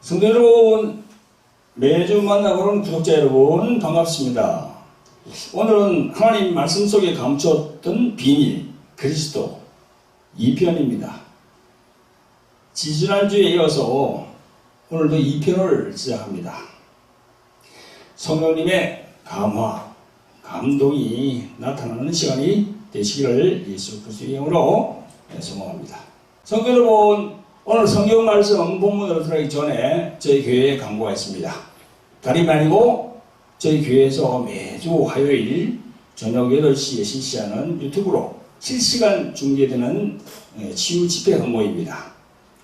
성도 여러분, 매주 만나보는 구독자 여러분 반갑습니다. 오늘은 하나님 말씀 속에 감추었던 비밀, 그리스도 2편입니다. 지지난주에 이어서 오늘도 2편을 시작합니다. 성령님의 감화, 감동이 나타나는 시간이 되시기를 예수 그리스도의 이름으로 소망합니다. 성도 여러분, 오늘 성경 말씀 본문으로 들어가기 전에 저희 교회에 광고가 있습니다. 다름이 아니고 저희 교회에서 매주 화요일 저녁 8시에 실시하는 유튜브로 실시간 중계되는 치유 집회 광고입니다.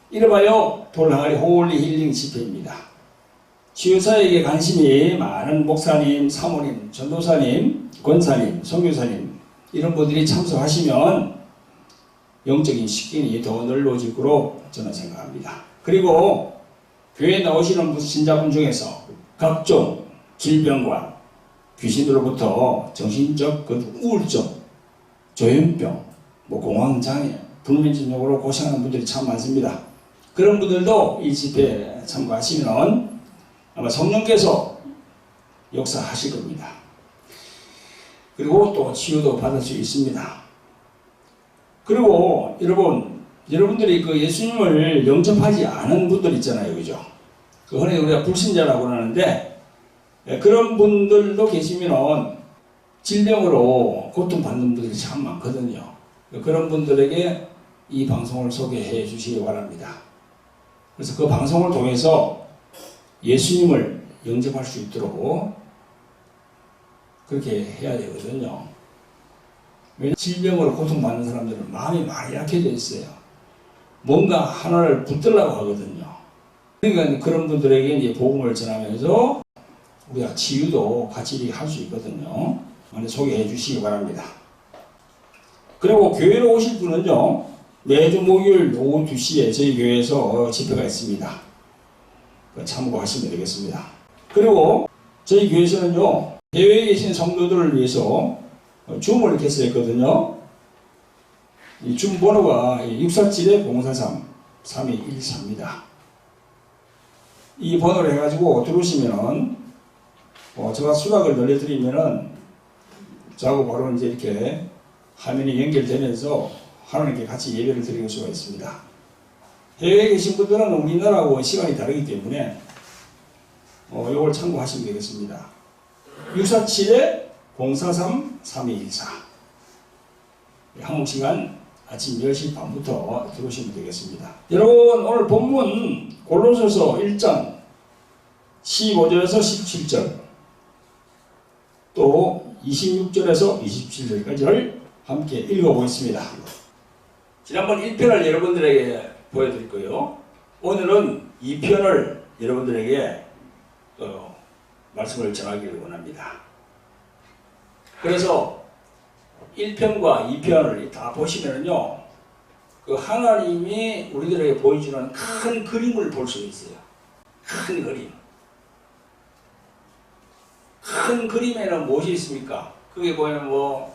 이름하여 돌항아리 홀리 힐링 집회입니다. 치유사에게 관심이 많은 목사님, 사모님, 전도사님, 권사님, 선교사님 이런 분들이 참석하시면 영적인 식견이 더 넓어질 거로 저는 생각합니다. 그리고 교회에 나오시는 신자분 중에서 각종 질병과 귀신으로부터 정신적 우울증, 조현병, 공황장애, 불면증으로 고생하는 분들이 참 많습니다. 그런 분들도 이 집회에 참가하시면 아마 성령께서 역사하실 겁니다. 그리고 또 치유도 받을 수 있습니다. 그리고 여러분들이 그 예수님을 영접하지 않은 분들 있잖아요. 그죠? 그 흔히 우리가 불신자라고 하는데 그런 분들도 계시면 질병으로 고통받는 분들이 참 많거든요. 그런 분들에게 이 방송을 소개해 주시기 바랍니다. 그래서 그 방송을 통해서 예수님을 영접할 수 있도록 그렇게 해야 되거든요. 질병으로 고통받는 사람들은 마음이 많이 약해져 있어요. 뭔가 하나를 붙들려고 하거든요. 그러니까 그런 분들에게 이제 복음을 전하면서 우리가 치유도 같이 할 수 있거든요. 많이 소개해 주시기 바랍니다. 그리고 교회로 오실 분은요, 매주 목요일 오후 2시에 저희 교회에서 집회가 있습니다. 참고하시면 되겠습니다. 그리고 저희 교회에서는요, 해외에 계신 성도들을 위해서 줌을 개설했거든요. 이 줌 번호가 647-043-3214입니다. 이 번호를 해가지고 들어오시면은 제가 수락을 늘려드리면은 저하고 바로 이제 이렇게 화면이 연결되면서 하나님께 같이 예배를 드릴 수가 있습니다. 해외에 계신 분들은 우리나라하고 시간이 다르기 때문에 이걸 참고하시면 되겠습니다. 647-043-3214 한국 시간 아침 10시 반부터 들어오시면 되겠습니다. 여러분, 오늘 본문 골로새서 1장 15절에서 17절 또 26절에서 27절까지를 함께 읽어보겠습니다. 지난번 1편을 여러분들에게 보여드릴 거예요. 오늘은 2편을 여러분들에게 말씀을 전하기를 원합니다. 그래서 1편과 2편을 다 보시면요, 그 하나님이 우리들에게 보여주는 큰 그림을 볼 수 있어요. 큰 그림. 큰 그림에는 무엇이 있습니까? 그게 보면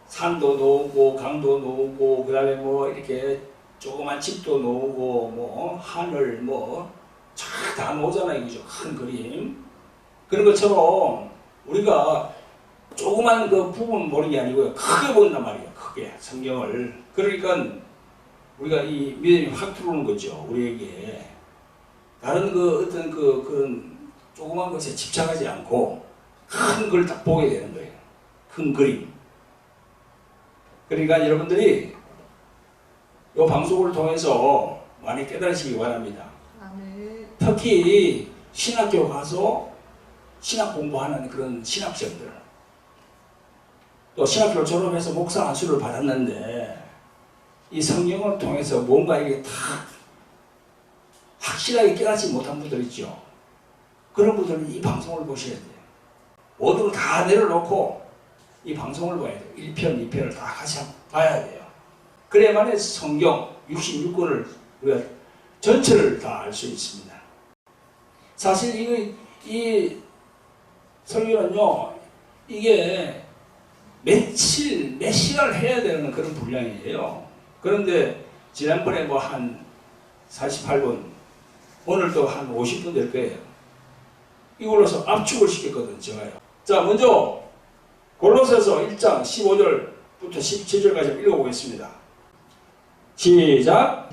산도 놓고, 강도 놓고, 그 다음에 이렇게 조그만 집도 놓고, 하늘, 다 놓잖아요. 그죠? 큰 그림. 그런 것처럼 우리가 조그만 그 부분 보는 게 아니고요. 크게 본단 말이에요. 크게. 성경을. 그러니까 우리가 이 믿음이 확 들어오는 거죠. 우리에게. 다른 어떤 그런 조그만 것에 집착하지 않고 큰 걸 딱 보게 되는 거예요. 큰 그림. 그러니까 여러분들이 이 방송을 통해서 많이 깨달으시기 바랍니다. 특히 신학교 가서 신학 공부하는 그런 신학생들, 또 신학교를 졸업해서 목사 안수를 받았는데 이 성경을 통해서 뭔가 이게 다 확실하게 깨닫지 못한 분들 있죠. 그런 분들은 이 방송을 보셔야 돼요. 모두 다 내려놓고 이 방송을 봐야 돼요. 1편, 2편을 다 같이 봐야 돼요. 그래야만 성경 66권을 우리가 전체를 다 알 수 있습니다. 사실 이 설교는요, 이게 몇 시간을 해야 되는 그런 분량이에요. 그런데 지난번에 한 48분 오늘도 한 50분 될 거예요. 이걸로서 압축을 시켰거든요. 제가요. 자, 먼저 골로새서 1장 15절부터 17절까지 읽어보겠습니다. 시작.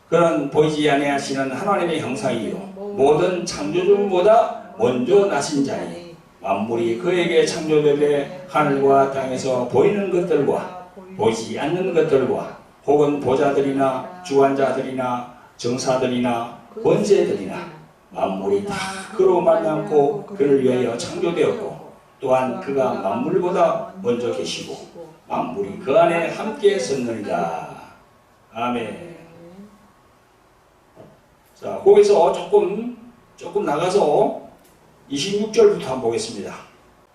그는 보이지 아니하시는 하나님의 형상이요 모든 창조주보다 먼저 나신 자니 만물이 그에게 창조되되 하늘과 땅에서 보이는 것들과 보이지 않는 것들과 혹은 보좌들이나 주관자들이나 정사들이나 권세들이나 만물이 다 그로 말미암고 그를 위하여 창조되었고 또한 그가 만물보다 먼저 계시고 만물이 그 안에 함께 섰느니라. 아멘. 자, 거기서 조금 나가서 26절부터 한번 보겠습니다.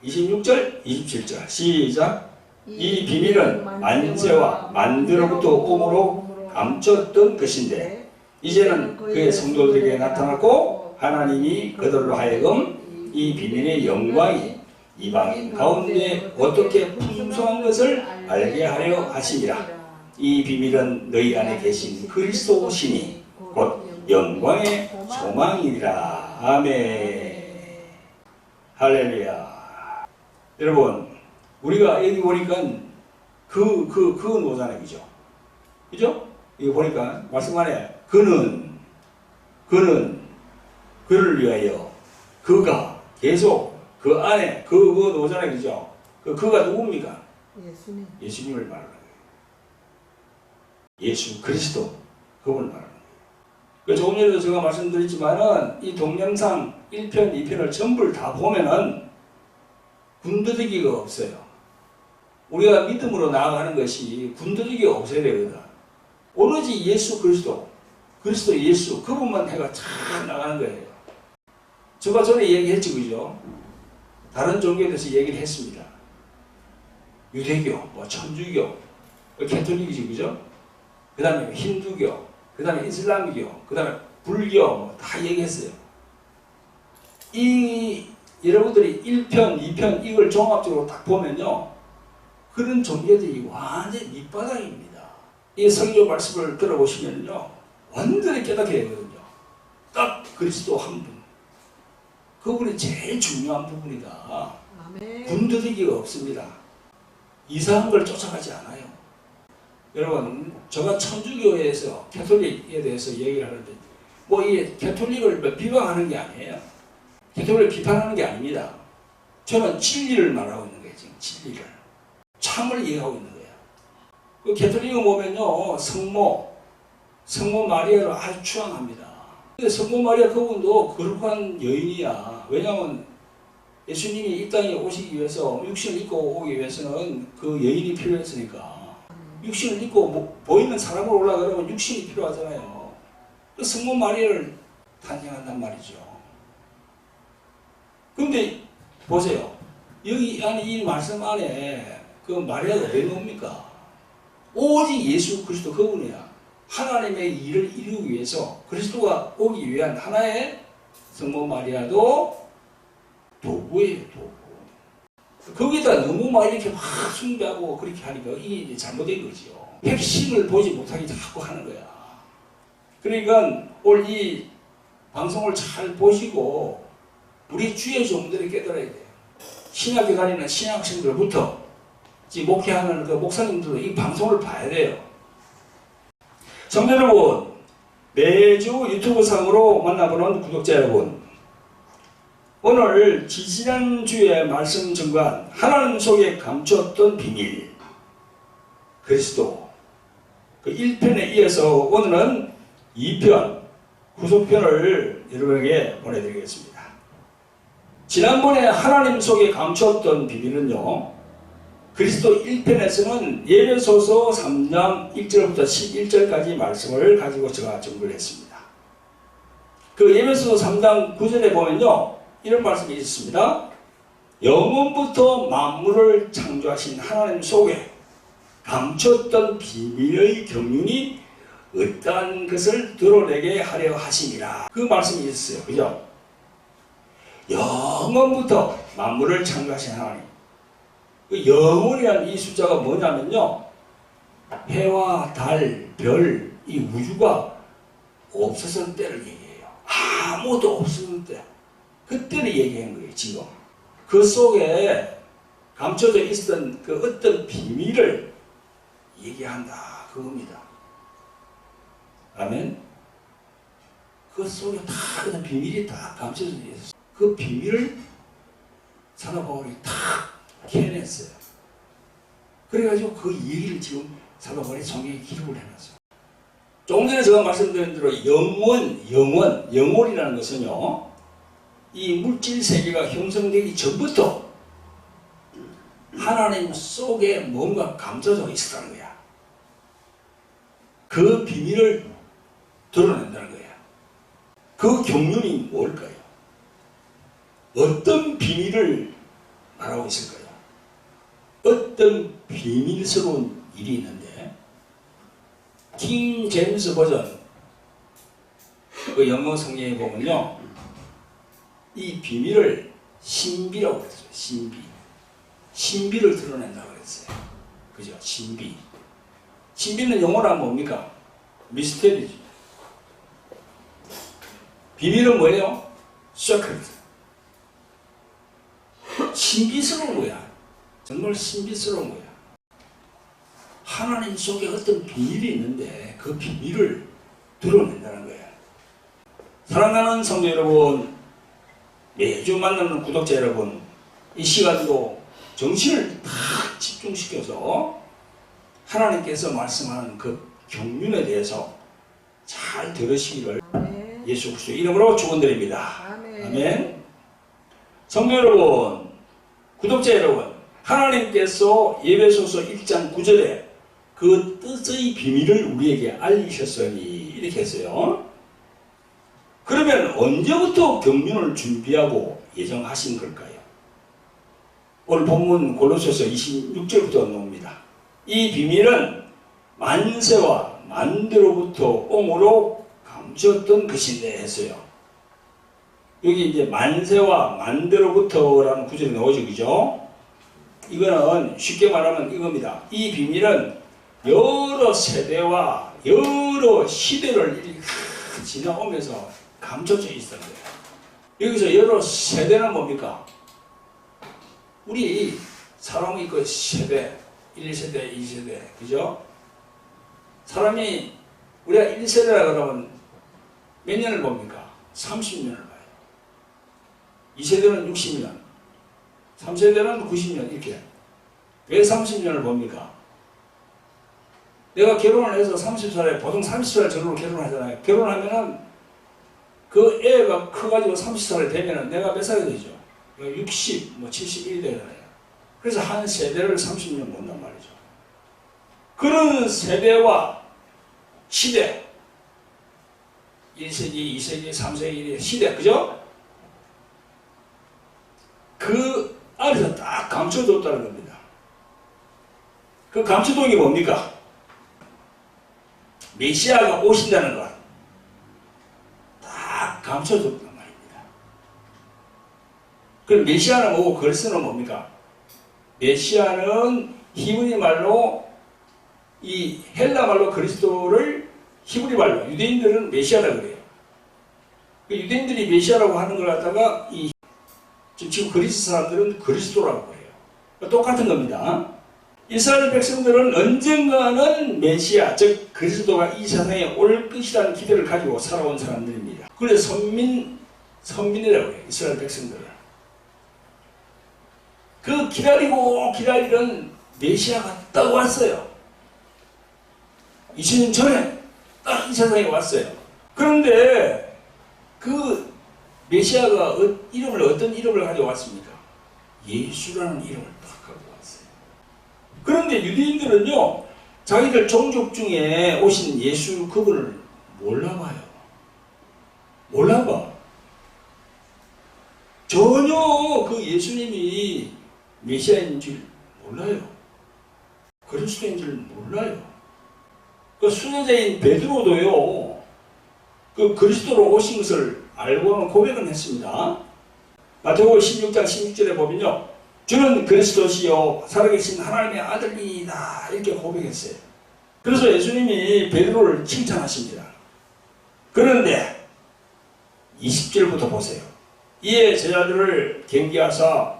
26절, 27절 시작. 이 비밀은 만세와 만대로부터 오므로 감췄던 것인데 이제는 그의 성도들에게 나타났고 하나님이 그들로 하여금 이 비밀의 영광이 이방인 가운데 어떻게 풍성한 것을 알게 하려 하시니라. 이 비밀은 너희 안에 계신 그리스도시니 곧 영광의 소망이니라. 아멘. 할렐루야. 여러분, 우리가 여기 보니까 그 노잖아요. 그죠? 그죠? 이거 보니까 말씀 안에 그는 그를 위하여 그가 계속 그 안에 그 노잖아요. 그죠? 그가 누굽니까? 예수님을 말하는 거예요. 예수 그리스도 그분을 말하는 거예요. 조금 전에도 제가 말씀드렸지만은 이 동영상 1편, 2편을 전부 다 보면은 군더더기가 없어요. 우리가 믿음으로 나아가는 것이 군더더기가 없어야 되거든. 오로지 예수 그리스도 예수 그분만 해가 잘 나가는 거예요. 제가 전에 얘기했지, 그죠? 다른 종교에 대해서 얘기를 했습니다. 유대교, 천주교, 캐톨릭이지, 그죠? 그 다음에 힌두교, 그 다음에 이슬람교, 그 다음에 불교, 다 얘기했어요. 여러분들이 1편, 2편 이걸 종합적으로 딱 보면요. 그런 종교들이 완전 밑바닥입니다. 이 설교 말씀을 들어보시면요. 완전히 깨닫게 되거든요. 딱 그리스도 한 분. 그분이 제일 중요한 부분이다. 군더더기가 없습니다. 이상한 걸 쫓아가지 않아요. 여러분, 제가 천주교에서 캐톨릭에 대해서 얘기를 하는데 이 캐톨릭을 비방하는 게 아니에요. 캐톨릭을 비판하는 게 아닙니다. 저는 진리를 말하고 있는 거예요. 지금 진리를. 참을 얘기하고 있는 거예요. 그 캐톨릭을 보면요. 성모 마리아를 아주 추앙합니다. 근데 성모 마리아 그분도 거룩한 여인이야. 왜냐하면 예수님이 이 땅에 오시기 위해서 육신을 입고 오기 위해서는 그 여인이 필요했으니까 육신을 입고 보이는 사람으로 올라가려면 육신이 필요하잖아요. 그 성모 마리아를 탄생한단 말이죠. 근데 보세요. 여기 안에 이 말씀 안에 그 마리아가 왜 나옵니까? 오직 예수 그리스도 그분이야. 하나님의 일을 이루기 위해서 그리스도가 오기 위한 하나의 성모 마리아도 도구예요, 도구. 거기다 너무 막 이렇게 막 숭배하고 그렇게 하니까 이게 잘못된 거죠. 핵심을 보지 못하게 자꾸 하는 거야. 그러니까 오늘 이 방송을 잘 보시고 우리 주의 종들이 깨달아야 돼요. 신학교 다니는 신학생들부터 지금 목회하는 그 목사님들도 이 방송을 봐야 돼요. 성도 여러분, 매주 유튜브 상으로 만나보는 구독자 여러분, 오늘 지지난주에 말씀 전관 하나님 속에 감추었던 비밀 그리스도 그 1편에 이어서 오늘은 2편 후속편을 여러분에게 보내드리겠습니다. 지난번에 하나님 속에 감추었던 비밀은요, 그리스도 1편에서는 예배소서 3장 1절부터 11절까지 말씀을 가지고 제가 정리를 했습니다. 그 예배소서 3장 9절에 보면요, 이런 말씀이 있습니다. 영원부터 만물을 창조하신 하나님 속에 감췄던 비밀의 경륜이 어떠한 것을 드러내게 하려 하심이라. 그 말씀이 있었어요. 그죠? 영원부터 만물을 창조하신 하나님. 그 영원이라는 이 숫자가 뭐냐면요, 해와 달, 별, 이 우주가 없었을 때를 얘기해요. 아무도 없을 때 그때를 얘기한 거예요. 지금 그 속에 감춰져 있었던 그 어떤 비밀을 얘기한다 그겁니다. 아멘. 그 속에 다 그런 비밀이 다 감춰져 있었어요. 그 비밀을 사도 바울이 다 캐냈어요. 그래가지고 그 얘기를 지금 사도 바울이 성경에 기록을 해놨어요. 조금 전에 제가 말씀드린 대로 영혼이라는 것은요, 이 물질 세계가 형성되기 전부터 하나님 속에 뭔가 감춰져 있었다는 거야. 그 비밀을 드러낸다는 거야. 그 경륜이 뭘까요? 어떤 비밀을 말하고 있을까요? 어떤 비밀스러운 일이 있는데, 킹 제임스 버전 그 영어 성경에 보면요, 이 비밀을 신비라고 그랬어요. 신비를 드러낸다고 그랬어요. 그죠? 신비는 영어로 하면 뭡니까? 미스테리죠. 비밀은 뭐예요? 시크릿. 신비스러운 거야. 정말 신비스러운 거야. 하나님 속에 어떤 비밀이 있는데 그 비밀을 드러낸다는 거야. 사랑하는 성도 여러분, 매주 만나는 구독자 여러분, 이 시간도 정신을 다 집중시켜서 하나님께서 말씀하는 그 경륜에 대해서 잘 들으시기를 아멘. 예수 그리스도의 이름으로 축원드립니다. 아멘. 성도 여러분, 구독자 여러분, 하나님께서 에베소서 1장 9절에 그 뜻의 비밀을 우리에게 알리셨으니 이렇게 했어요. 그러면 언제부터 경륜을 준비하고 예정하신 걸까요? 오늘 본문 골로새서 26절부터 나옵니다. 이 비밀은 만세와 만대로부터 옹으로 감추었던 것인데 했어요. 여기 이제 만세와 만대로부터라는 구절이 나오죠. 그죠? 이거는 쉽게 말하면 이겁니다. 이 비밀은 여러 세대와 여러 시대를 지나오면서 감춰져 있었던 거예요. 여기서 여러 세대는 뭡니까? 우리 사람이 그 세대, 1세대, 2세대, 그죠? 사람이 우리가 1세대라 그러면 몇 년을 봅니까? 30년을 봐요. 2세대는 60년, 3세대는 90년 이렇게. 왜 30년을 봅니까? 내가 결혼을 해서 30살에, 보통 30살 전후로 결혼하잖아요. 결혼하면은 그 애가 커가지고 30살이 되면은 내가 몇 살이 되죠? 60, 71이 되잖아요. 그래서 한 세대를 30년 본단 말이죠. 그런 세대와 시대, 1세기, 2세기, 3세기 시대, 그죠? 그 안에서 딱 감춰뒀다는 겁니다. 그 감춰둔 게 뭡니까? 메시아가 오신다는 것. 딱 감춰뒀단 말입니다. 그럼 메시아는 뭐고 그리스도는 뭡니까? 메시아는 히브리 말로, 이 헬라 말로 그리스도를 히브리 말로, 유대인들은 메시아라고 그래요. 그 유대인들이 메시아라고 하는 걸 갖다가 지금 그리스 사람들은 그리스도라고 그래요. 똑같은 겁니다. 이스라엘 백성들은 언젠가는 메시아, 즉 그리스도가 이 세상에 올 것이라는 기대를 가지고 살아온 사람들입니다. 그래서 선민이라고 해요. 이스라엘 백성들은. 그 기다리고 기다리던 메시아가 딱 왔어요. 2000년 전에 딱 이 세상에 왔어요. 그런데 그 메시아가 어떤 이름을 가지고 왔습니까? 예수라는 이름을 딱 가지고 왔어요. 그런데 유대인들은요, 자기들 종족 중에 오신 예수 그분을 몰라봐요. 몰라봐. 전혀 그 예수님이 메시아인 줄 몰라요. 그리스도인 줄 몰라요. 그 순례자인 베드로도요, 그 그리스도로 오신 것을 알고는 고백은 했습니다. 마태복음 16장 16절에 보면요, 주는 그리스도시요 살아계신 하나님의 아들이다 이렇게 고백했어요. 그래서 예수님이 베드로를 칭찬하십니다. 그런데 20절부터 보세요. 이에 제자들을 경계하사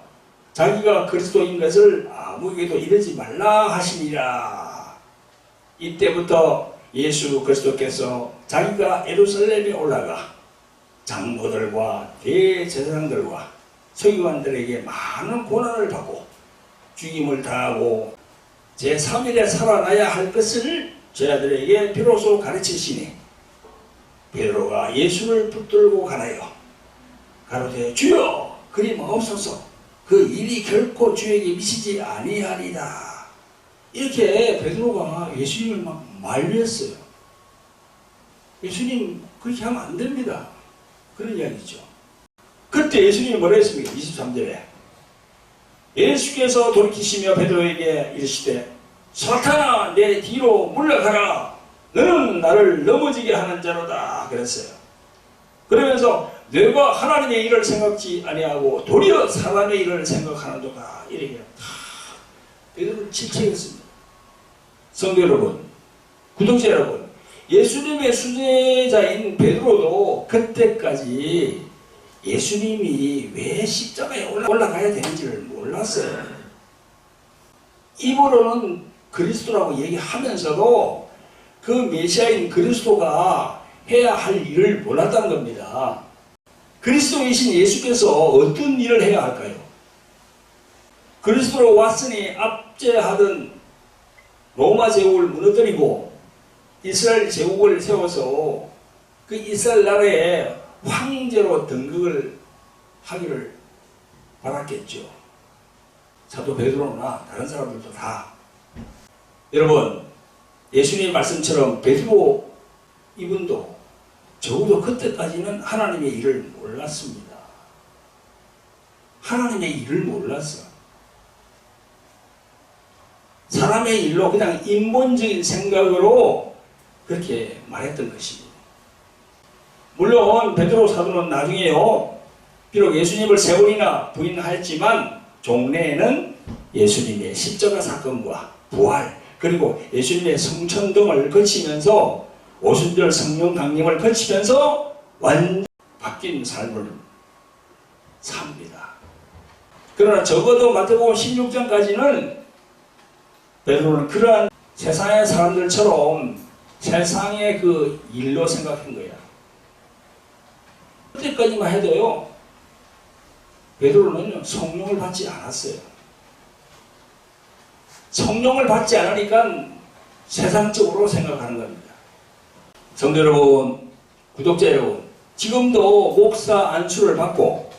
자기가 그리스도인 것을 아무에게도 이르지 말라 하시니라. 이때부터 예수 그리스도께서 자기가 예루살렘에 올라가 장로들과 대제사장들과 서기관들에게 많은 고난을 받고 죽임을 당하고 제3일에 살아나야 할 것을 제자들에게 비로소 가르치시니 베드로가 예수를 붙들고 가나요 가로되 주여 그리 마옵소서 그 일이 결코 주에게 미치지 아니하리다. 이렇게 베드로가 예수님을 막 만류했어요. 예수님 그렇게 하면 안 됩니다. 그런 이야기죠. 그때 예수님이 뭐라 했습니까? 23절에 예수께서 돌이키시며 베드로에게 이르시되 사탄아 내 뒤로 물러가라 너는 나를 넘어지게 하는 자로다 그랬어요. 그러면서 내가 하나님의 일을 생각지 아니하고 도리어 사람의 일을 생각하는도다 이렇게 베드로를 질책했습니다. 성도 여러분, 구독자 여러분, 예수님의 수제자인 베드로도 그때까지 예수님이 왜 십자가에 올라가야 되는지를 몰랐어요. 입으로는 그리스도라고 얘기하면서도 그 메시아인 그리스도가 해야 할 일을 몰랐다는 겁니다. 그리스도이신 예수께서 어떤 일을 해야 할까요? 그리스도로 왔으니 압제하던 로마 제국을 무너뜨리고 이스라엘 제국을 세워서 그 이스라엘 나라에 황제로 등극을 하기를 바랐겠죠. 사도 베드로나 다른 사람들도 다. 여러분, 예수님의 말씀처럼 베드로 이분도 적어도 그때까지는 하나님의 일을 몰랐습니다. 하나님의 일을 몰랐어. 사람의 일로 그냥 인본적인 생각으로 그렇게 말했던 것입니다. 물론 베드로 사도는 나중에요. 비록 예수님을 세 번이나 부인하였지만 종래에는 예수님의 십자가 사건과 부활 그리고 예수님의 성천 등을 거치면서 오순절 성령 강림을 거치면서 완전 바뀐 삶을 삽니다. 그러나 적어도 마태복음 16장까지는 베드로는 그러한 세상의 사람들처럼 세상의 그 일로 생각한 거야. 그때까지만 해도요, 베드로는 성령을 받지 않았어요. 성령을 받지 않으니까 세상적으로 생각하는 겁니다. 성도 여러분, 구독자 여러분, 지금도 목사 안수를 받고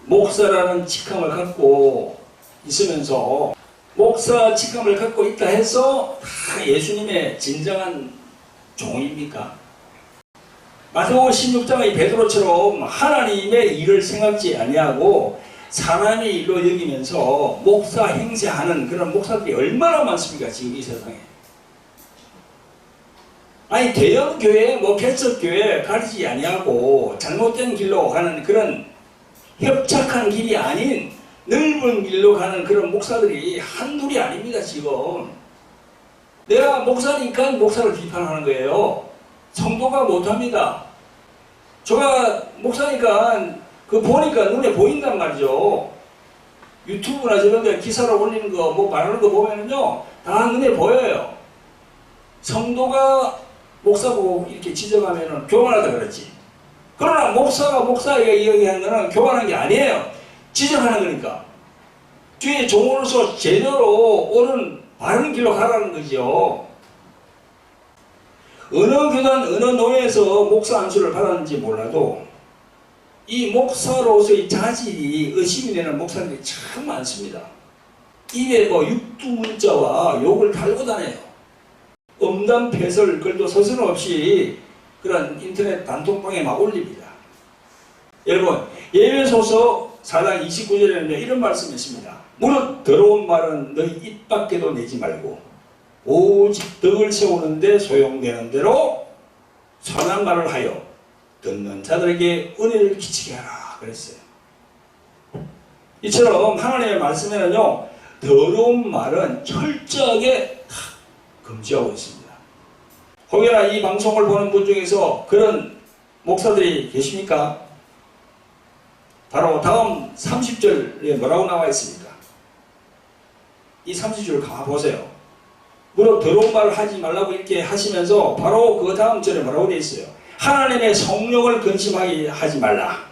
목사라는 직함을 갖고 있으면서 목사 직함을 갖고 있다 해서 다 예수님의 진정한 종입니까? 마태복음 16장의 베드로처럼 하나님의 일을 생각지 아니하고 사람의 일로 여기면서 목사 행세하는 그런 목사들이 얼마나 많습니까? 지금 이 세상에. 아니 대형 교회, 개척 교회 가르치지 아니하고 잘못된 길로 가는 그런 협착한 길이 아닌 넓은 길로 가는 그런 목사들이 한둘이 아닙니다. 지금 내가 목사니까 목사를 비판하는 거예요. 성도가 못합니다. 제가 목사니까 보니까 눈에 보인단 말이죠. 유튜브나 저런 데 기사로 올리는 거 말하는 거 보면은요 다 눈에 보여요. 성도가 목사 보고 이렇게 지적하면은 교만하다 그랬지. 그러나 목사가 목사에게 이야기하는 거는 교만한 게 아니에요. 지적하는 거니까. 주의 종으로서 제대로 옳은 바른 길로 가라는 거죠. 어느 교단, 어느 노예에서 목사 안수를 받았는지 몰라도 이 목사로서의 자질이 의심이 되는 목사들이 참 많습니다. 입에 육두문자와 욕을 달고 다녀요. 음담패설 글도 서슴없이 그런 인터넷 단톡방에 막 올립니다. 여러분, 예배소서 4장 29절에는 이런 말씀이 있습니다. 무릇 더러운 말은 너희 입 밖에도 내지 말고 오직 덕을 세우는데 소용되는 대로 선한 말을 하여 듣는 자들에게 은혜를 끼치게 하라 그랬어요. 이처럼 하나님의 말씀에는요 더러운 말은 철저하게 금지하고 있습니다. 혹여나 이 방송을 보는 분 중에서 그런 목사들이 계십니까? 바로 다음 30절에 뭐라고 나와 있습니까? 이 30절 가만 보세요. 무릇 더러운 말을 하지 말라고 이렇게 하시면서 바로 그 다음 절에 뭐라고 되어 있어요? 하나님의 성령을 근심하게 하지 말라.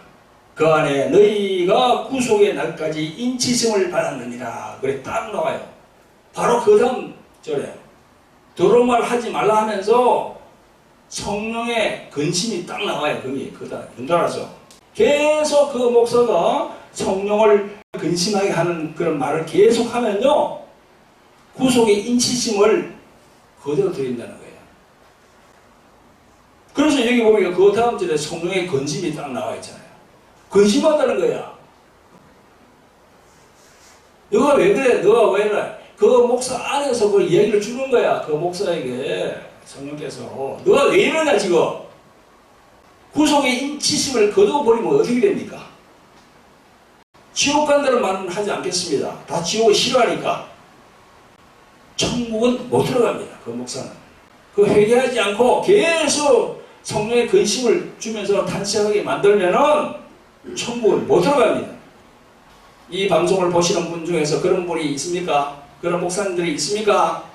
그 안에 너희가 구속의 날까지 인치심을 받았느니라. 그래 딱 나와요. 바로 그 다음 절에 더러운 말 하지 말라 하면서 성령의 근심이 딱 나와요. 거기 그다 연달아서 계속 그 목사가 성령을 근심하게 하는 그런 말을 계속 하면요, 구속의 인치심을 그대로 드린다는 거예요. 그래서 여기 보면 그 다음 절에 성령의 근심이 딱 나와 있잖아요. 근심한다는 거야. 너가 왜 그래? 너가 왜 그래? 그 목사 안에서 그 얘기를 주는 거야. 그 목사에게 성령께서 너가 왜 이러냐 지금? 구속의 인치심을 거두어버리면 어떻게 됩니까? 지옥 간다는 말은 하지 않겠습니다. 다 지옥을 싫어하니까. 천국은 못 들어갑니다. 그 목사는. 그 회개하지 않고 계속 성령의 근심을 주면서 탄식하게 만들면은 천국을 못 들어갑니다. 이 방송을 보시는 분 중에서 그런 분이 있습니까? 그런 목사님들이 있습니까?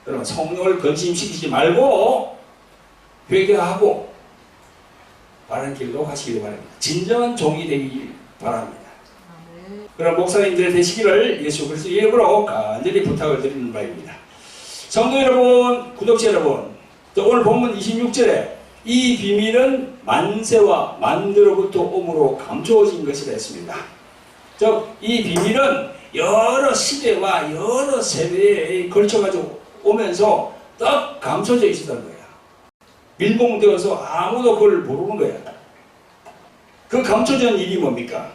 여러분, 성령을 근심시키지 말고 회개하고 바른 길로 가시기 바랍니다. 진정한 종이 되길 바랍니다. 그런 목사님들이 되시기를 예수 그리스도의 이름으로 간절히 부탁을 드리는 바입니다. 성도 여러분, 구독자 여러분, 오늘 본문 26절에 이 비밀은 만세와 만대로부터 오므로 감추어진 것이라 했습니다. 즉, 이 비밀은 여러 시대와 여러 세대에 걸쳐가지고 오면서 딱 감춰져 있었다는 거야. 밀봉되어서 아무도 그걸 모르는 거야. 그 감춰진 일이 뭡니까?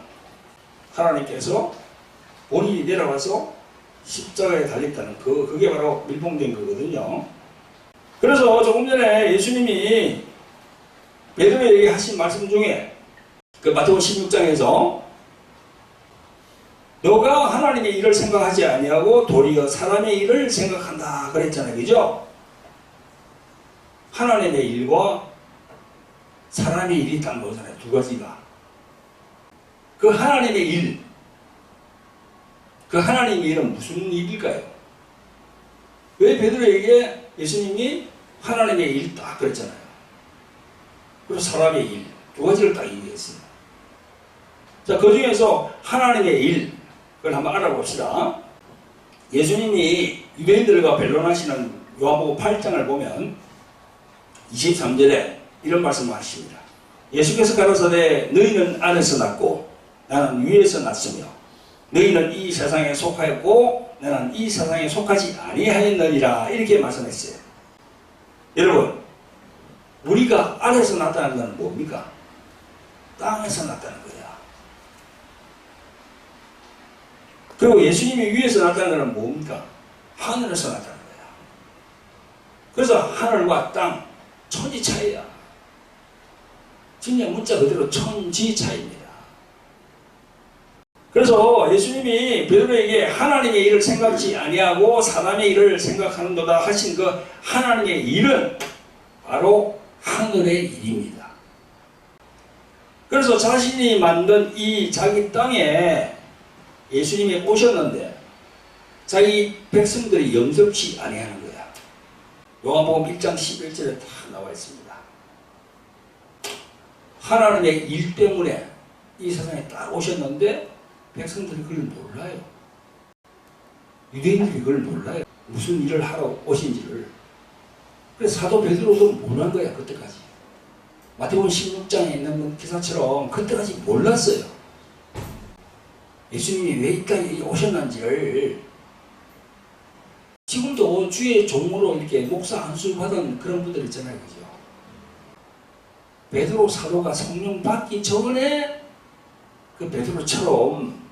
하나님께서 본인이 내려와서 십자가에 달렸다는 그게 바로 밀봉된 거거든요. 그래서 조금 전에 예수님이 베드로에게 하신 말씀 중에 그 마태복음 16장에서 너가 하나님의 일을 생각하지 아니하고 도리어 사람의 일을 생각한다 그랬잖아요. 그죠? 하나님의 일과 사람의 일이 딱 뭐잖아요. 두 가지가. 그 하나님의 일, 그 하나님의 일은 무슨 일일까요? 왜 베드로에게 예수님이 하나님의 일 딱 그랬잖아요. 그리고 사람의 일, 두 가지를 딱 얘기했어요. 자, 그 중에서 하나님의 일, 그걸 한번 알아봅시다. 예수님이 유대인들과 변론하시는 요한복음 8장을 보면 23절에 이런 말씀을 하십니다. 예수께서 가로사대 너희는 안에서 났고 나는 위에서 났으며 너희는 이 세상에 속하였고 나는 이 세상에 속하지 아니하였느니라 이렇게 말씀했어요. 여러분, 우리가 안에서 났다는 것은 뭡니까? 땅에서 났다는 거야. 그리고 예수님이 위에서 났다는 것은 뭡니까? 하늘에서 났다는 거야. 그래서 하늘과 땅, 천지 차이야. 진짜 문자 그대로 천지 차이입니다. 그래서 예수님이 베드로에게 하나님의 일을 생각지 아니하고 사람의 일을 생각하는도다 하신 그 하나님의 일은 바로 하늘의 일입니다. 그래서 자신이 만든 이 자기 땅에 예수님이 오셨는데 자기 백성들이 영접치 아니하는 거야. 요한복음 1장 11절에 다 나와 있습니다. 하나님의 일 때문에 이 세상에 딱 오셨는데 백성들이 그걸 몰라요. 유대인들이 그걸 몰라요. 무슨 일을 하러 오신지를. 그래서 사도 베드로도 몰란 거야, 그때까지. 마태복음 16장에 있는 기사처럼 그때까지 몰랐어요. 예수님이 왜 이 땅에 오셨는지를. 지금도 주의 종으로 이렇게 목사 안수 받은 그런 분들 있잖아요, 그죠? 베드로 사도가 성령 받기 전에 그 베드로처럼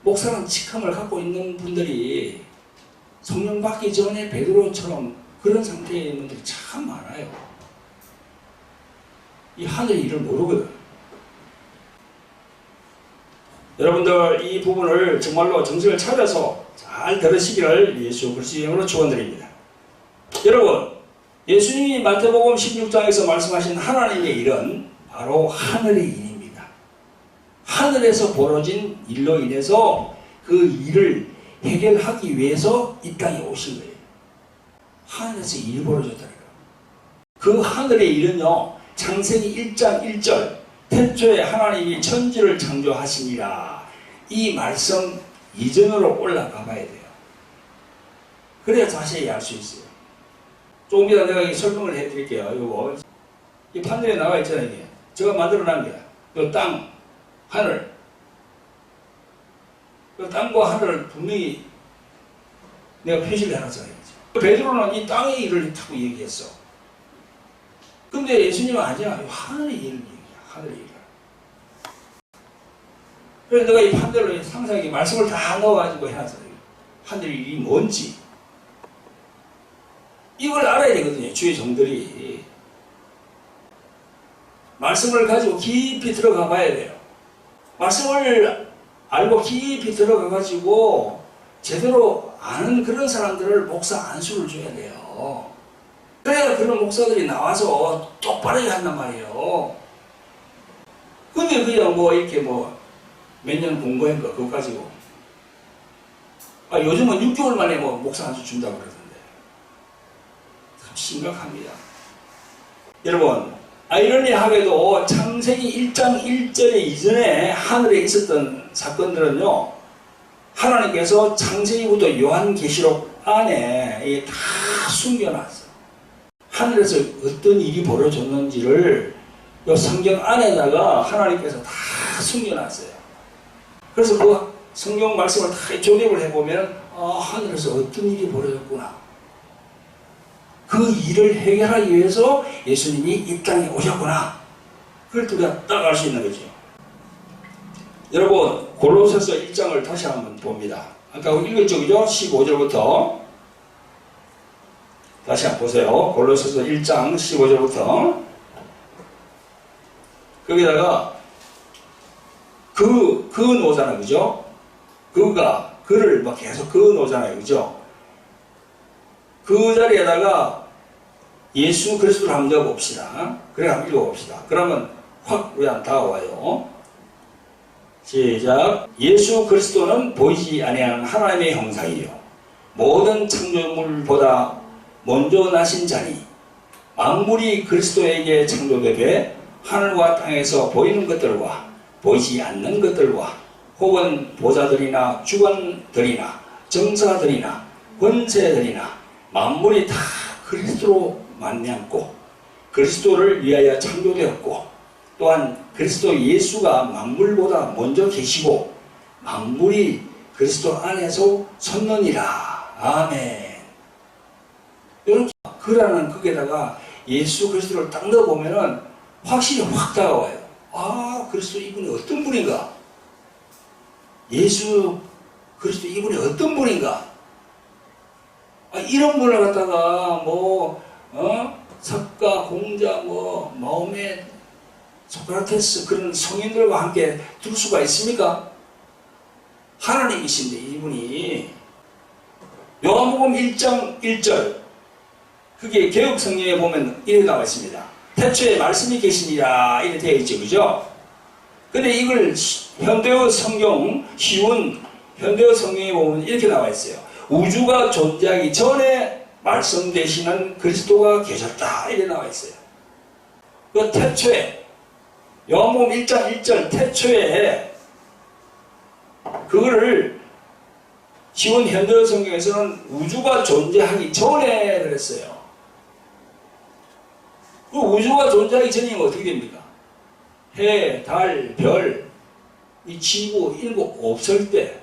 목사랑 직함을 갖고 있는 분들이 성령 받기 전에 베드로처럼 그런 상태에 있는 분들이 참 많아요. 이 하늘의 일을 모르거든. 여러분들 이 부분을 정말로 정신을 차려서 잘 들으시기를 예수 그리스도의 이름으로 축원드립니다. 여러분, 예수님이 마태복음 16장에서 말씀하신 하나님의 일은 바로 하늘의 일입니다. 하늘에서 벌어진 일로 인해서 그 일을 해결하기 위해서 이 땅에 오신 거예요. 하늘에서 일이 벌어졌다니까. 그 하늘의 일은요, 창세기 1장 1절 태초에 하나님이 천지를 창조하시니라, 이 말씀 이전으로 올라가 봐야 돼요. 그래야 자세히 알 수 있어요. 조금 이따 내가 설명을 해드릴게요. 이거 이 판넬에 나와 있잖아요. 이게 제가 만들어 놓은 거야. 이 땅, 하늘. 그 땅과 하늘을 분명히 내가 표시를 해놨잖아요. 베드로는 이 땅의 일을 했다고 얘기했어. 근데 예수님은 아니야. 하늘의 일을 얘기해. 하늘의 일. 그래서 내가 이 판넬로 상상하게 말씀을 다 넣어가지고 해놨어요. 하늘의 일이 뭔지. 이걸 알아야 되거든요. 주의 종들이. 말씀을 가지고 깊이 들어가 봐야 돼요. 말씀을 알고 깊이 들어가 가지고 제대로 아는 그런 사람들을 목사 안수를 줘야 돼요. 그래야 그런 목사들이 나와서 똑바르게 한단 말이에요. 근데 그냥 뭐 이렇게 뭐 몇 년 공부한 거 그거 가지고 요즘은 6개월 만에 뭐 목사 안수 준다고 그러던데 참 심각합니다. 여러분, 아이러니하게도 창세기 1장 1절에 이전에 하늘에 있었던 사건들은요, 하나님께서 창세기부터 요한계시록 안에 다 숨겨놨어. 하늘에서 어떤 일이 벌어졌는지를 이 성경 안에다가 하나님께서 다 숨겨놨어요. 그래서 그 성경 말씀을 다 조립을 해보면 하늘에서 어떤 일이 벌어졌구나. 그 일을 해결하기 위해서 예수님이 이 땅에 오셨구나. 그걸 우리가 딱 알 수 있는 거죠. 여러분, 골로새서 1장을 다시 한번 봅니다. 아까 읽었죠, 그죠? 15절부터 다시 한번 보세요. 골로새서 1장 15절부터 거기다가 그 노잖아요, 그죠? 그를 막 계속 노잖아요, 그죠? 그 자리에다가 예수 그리스도를 한번 넣어봅시다. 그래, 한번 읽어봅시다. 그러면 확 왜 안 다가와요? 시작. 예수 그리스도는 보이지 아니하는 하나님의 형상이요 모든 창조물보다 먼저 나신 자니 만물이 그리스도에게 창조되되 하늘과 땅에서 보이는 것들과 보이지 않는 것들과 혹은 보좌들이나 주관들이나 정사들이나 권세들이나 만물이 다 그리스도로 만명고 그리스도를 위하여 창조되었고 또한 그리스도 예수가 만물보다 먼저 계시고 만물이 그리스도 안에서 섰느니라. 아멘. 이렇게 그라는 극에다가 예수 그리스도를 딱 넣어보면은 확실히 확 다가와요. 그리스도 이분이 어떤 분인가? 예수 그리스도 이분이 어떤 분인가? 이런 분을 갖다가 석가, 공자, 마음의 소크라테스 그런 성인들과 함께 둘 수가 있습니까? 하나님이신데 이분이 요한복음 1장 1절 그게 개역 성경에 보면 이렇게 나와 있습니다. 태초에 말씀이 계시니라 이렇게 되어 있죠, 그죠? 근데 이걸 현대어 성경 쉬운 현대어 성경에 보면 이렇게 나와 있어요. 우주가 존재하기 전에 말씀되시는 그리스도가 계셨다 이렇게 나와 있어요. 그 태초에 요한복음 1장 1절 태초에 그거를 지원 현대어 성경에서는 우주가 존재하기 전에 그랬어요. 그 우주가 존재하기 전이면 어떻게 됩니까? 해, 달, 별, 이 지구 이런 거 없을 때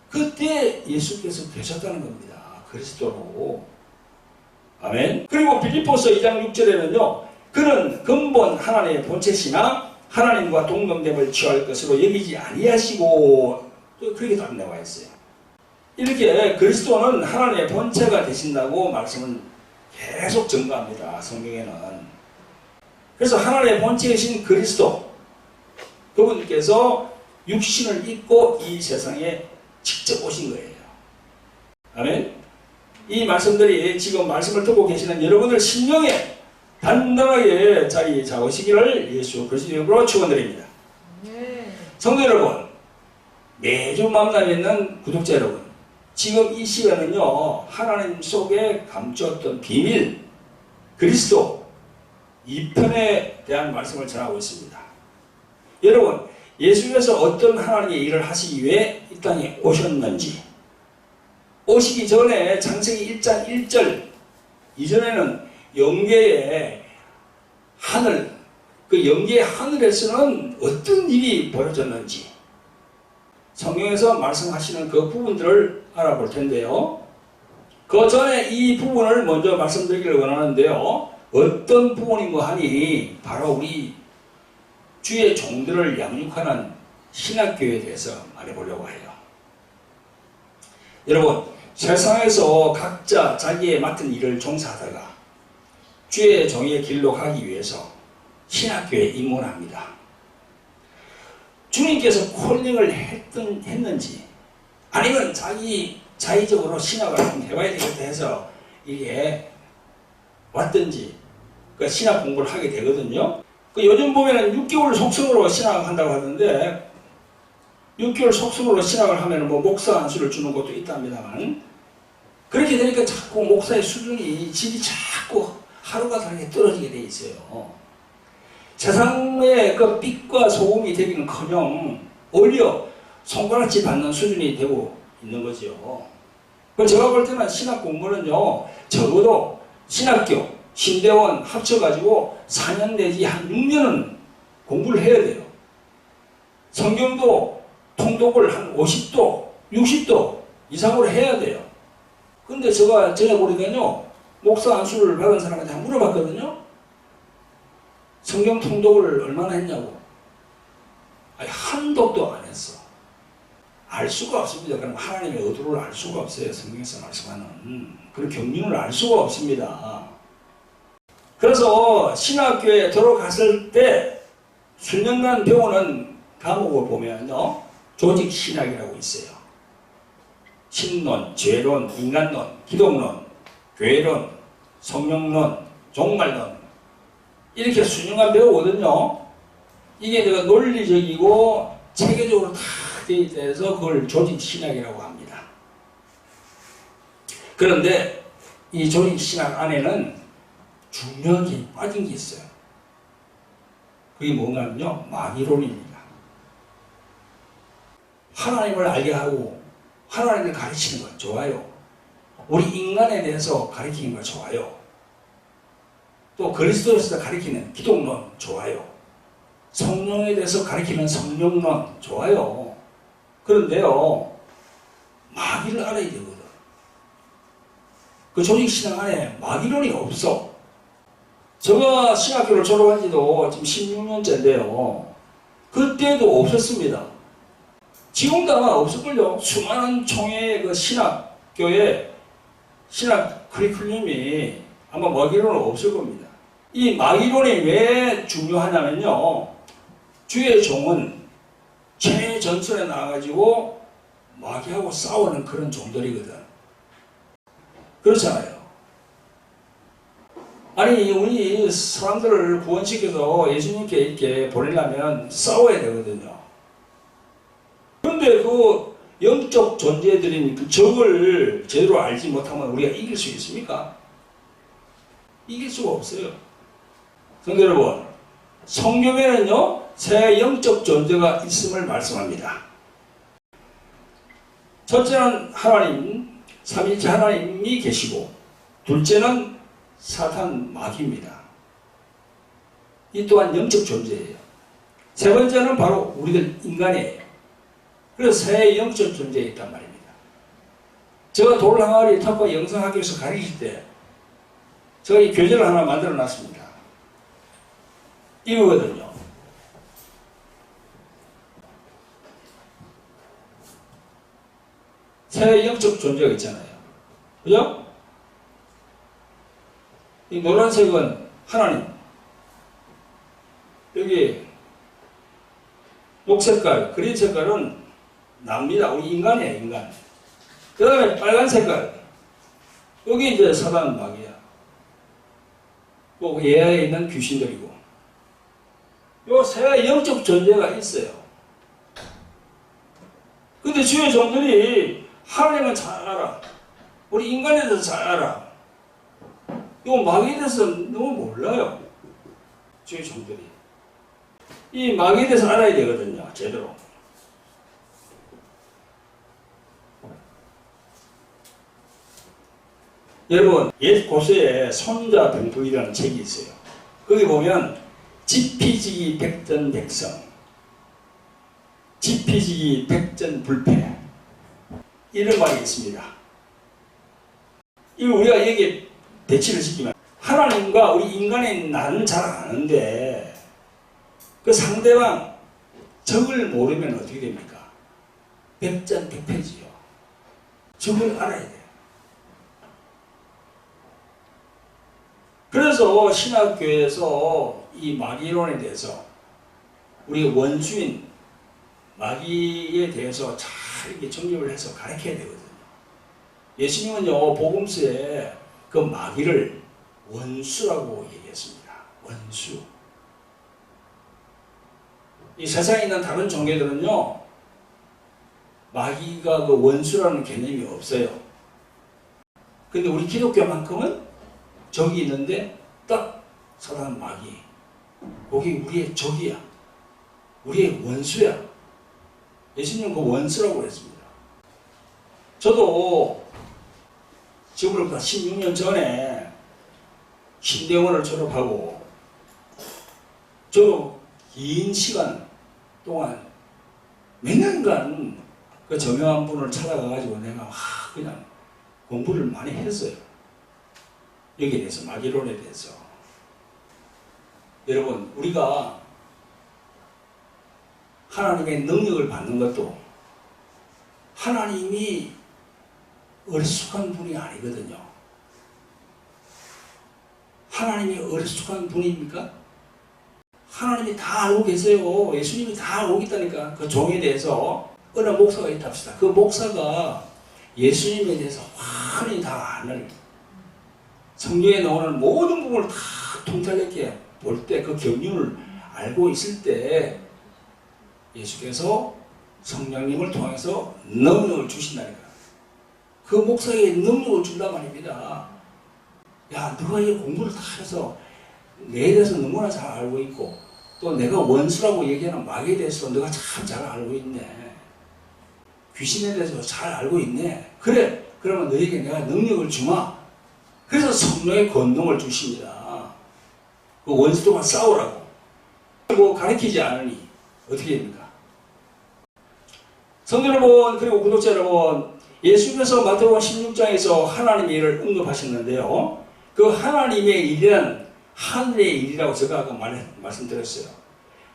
그때 예수께서 계셨다는 겁니다. 그리스도로. 아멘. 그리고 빌립보서 2장 6절에는요. 그는 근본 하나님의 본체시나 하나님과 동등됨을 취할 것으로 여기지 아니하시고 또 그렇게 딱 나와 있어요. 이렇게 그리스도는 하나님의 본체가 되신다고 말씀은 계속 증거합니다. 성경에는. 그래서 하나님의 본체이신 그리스도 그분께서 육신을 입고 이 세상에 직접 오신 거예요. 아멘. 이 말씀들이 지금 말씀을 듣고 계시는 여러분들 심령에 단단하게 자리 잡으시기를 예수 그리스도의 이름으로 축원드립니다. 성도 여러분, 매주 만나 있는 구독자 여러분, 지금 이 시간은요, 하나님 속에 감추었던 비밀, 그리스도 2편에 대한 말씀을 전하고 있습니다. 여러분, 예수님께서 어떤 하나님의 일을 하시기 위해 이 땅에 오셨는지, 오시기 전에 창세기 1장 1절 이전에는 영계의 하늘, 그 영계의 하늘에서는 어떤 일이 벌어졌는지 성경에서 말씀하시는 그 부분들을 알아볼 텐데요. 그 전에 이 부분을 먼저 말씀드리기를 원하는데요. 어떤 부분인고 하니 바로 우리 주의 종들을 양육하는 신학교에 대해서 말해보려고 해요. 여러분, 세상에서 각자 자기의 맡은 일을 종사하다가 주의 종의 길로 가기 위해서 신학교에 입문합니다. 주님께서 콜링을 했는지 아니면 자의적으로 신학을 한번 해봐야 되겠다 해서 이게 왔든지 그 신학 공부를 하게 되거든요. 요즘 보면은 6개월 속성으로 신학을 한다고 하는데 6개월 속성으로 신학을 하면 뭐 목사 안수를 주는 것도 있답니다만 그렇게 되니까 자꾸 목사의 수준이 질이 자꾸 하루가 다르게 떨어지게 돼 있어요. 세상의 그 빛과 소음이 되기는커녕 오히려 손가락질 받는 수준이 되고 있는 거죠. 제가 볼 때는 신학 공부는요, 적어도 신학교, 신대원 합쳐가지고 4년 내지 한 6년은 공부를 해야 돼요. 성경도 통독을 한 50도, 60도 이상으로 해야 돼요. 근데 제가 전에 보니까요, 목사 안수를 받은 사람한테 한번 물어봤거든요. 성경 통독을 얼마나 했냐고. 아니, 한 독도 안 했어. 알 수가 없습니다. 그럼 하나님의 의도를 알 수가 없어요. 성경에서 말씀하는 그런 경륜을 알 수가 없습니다. 그래서 신학교에 들어갔을 때 수년간 배우는 과목을 보면요, 조직 신학이라고 있어요. 신론, 죄론, 인간론, 기독론, 교회론, 성령론, 종말론 이렇게 수년간 배우거든요. 이게 내가 논리적이고 체계적으로 다 되어 있어서 그걸 조직 신학이라고 합니다. 그런데 이 조직 신학 안에는 중요한 게 빠진 게 있어요. 그게 뭔가는요, 마귀론입니다. 하나님을 알게 하고 하나님을 가르치는 건 좋아요. 우리 인간에 대해서 가르치는 건 좋아요. 또 그리스도에서 가르치는 기독론 좋아요. 성령에 대해서 가르치는 성령론 좋아요. 그런데요, 마귀를 알아야 되거든. 그 조직신앙 안에 마귀론이 없어. 제가 신학교를 졸업한 지도 지금 16년째인데요. 그때도 없었습니다. 지금도 아마 없을걸요. 수많은 총회의 그 신학교에 신학 커리큘럼이 아마 마귀론은 없을 겁니다. 이 마귀론이 왜 중요하냐면요, 주의 종은 최전선에 나와가지고 마귀하고 싸우는 그런 종들이거든. 그렇잖아요. 아니, 우리 사람들을 구원시켜서 예수님께 이렇게 보내려면 싸워야 되거든요. 그런데 그 영적 존재들인 그 적을 제대로 알지 못하면 우리가 이길 수 있습니까? 이길 수가 없어요. 성도 여러분, 성경에는요, 세 영적 존재가 있음을 말씀합니다. 첫째는 하나님, 삼위일체 하나님이 계시고, 둘째는 사탄 마귀입니다. 이 또한 영적 존재예요. 세 번째는 바로 우리들 인간이에요. 그래서 세 영적 존재에 있단 말입니다. 제가 돌항아리 탑과 영성학교에서 가르칠 때 제가 이 교재를 하나 만들어 놨습니다. 이거거든요. 세 영적 존재가 있잖아요. 그죠? 이 노란색은 하나님, 여기 녹색깔, 그린 색깔은 납니다. 우리 인간이에요, 인간. 그 다음에 빨간 색깔, 여기 이제 사단 마귀야. 꼭 예하에 있는 귀신들이고, 요 세 영적 존재가 있어요. 근데 주의 종들이 하나님은 잘 알아. 우리 인간에 대해서 잘 알아. 요 마귀에 대해서 너무 몰라요. 주의 종들이. 이 마귀에 대해서 알아야 되거든요. 제대로. 여러분, 옛 고서에 손자병북이라는 책이 있어요. 거기 보면 지피지기 백전백성, 지피지기 백전불패, 이런 말이 있습니다. 이거 우리가 여기에 대치를 시키면, 하나님과 우리 인간의 나는 잘 아는데 그 상대방 적을 모르면 어떻게 됩니까? 백전백패지요. 적을 알아야 돼요. 그래서 신학교에서 이 마귀론에 대해서 우리 원수인 마귀에 대해서 잘 이렇게 정립을 해서 가르쳐야 되거든요. 예수님은요, 복음서에 그 마귀를 원수라고 얘기했습니다. 원수. 이 세상에 있는 다른 종교들은요, 마귀가 그 원수라는 개념이 없어요. 근데 우리 기독교만큼은 적이 있는데 딱 사단 마귀, 거기 우리의 적이야. 우리의 원수야. 예수님은 그 원수라고 했습니다. 저도 지금으로부터 16년 전에 신대원을 졸업하고 저도 긴 시간 동안 몇 년간 그 정형한 분을 찾아가가지고 내가 그냥 공부를 많이 했어요. 여기에 대해서, 마귀론에 대해서. 여러분, 우리가 하나님의 능력을 받는 것도 하나님이 어리숙한 분이 아니거든요. 하나님이 어리숙한 분입니까? 하나님이 다 알고 계세요. 예수님이 다 알고 있다니까. 그 종에 대해서 어느 목사가 있다 합시다. 그 목사가 예수님에 대해서 환히 다 아는, 성경에 나오는 모든 부분을 다 통찰있게 볼 때, 그 경륜을 알고 있을 때 예수께서 성령님을 통해서 능력을 주신다니까. 그 목사에게 능력을 준단 말입니다. 야, 너가 이 공부를 다 해서 내에 대해서 너무나 잘 알고 있고, 또 내가 원수라고 얘기하는 마귀에 대해서 너가 참 잘 알고 있네. 귀신에 대해서 잘 알고 있네. 그래, 그러면 너에게 내가 능력을 주마. 그래서 성령의 권능을 주십니다. 그 원수들과 싸우라고. 뭐 가르치지 않으니 어떻게 됩니까? 성도 여러분, 그리고 구독자 여러분, 예수께서 마태복음 16장에서 하나님의 일을 언급하셨는데요. 그 하나님의 일은 하늘의 일이라고 제가 아까 말씀드렸어요.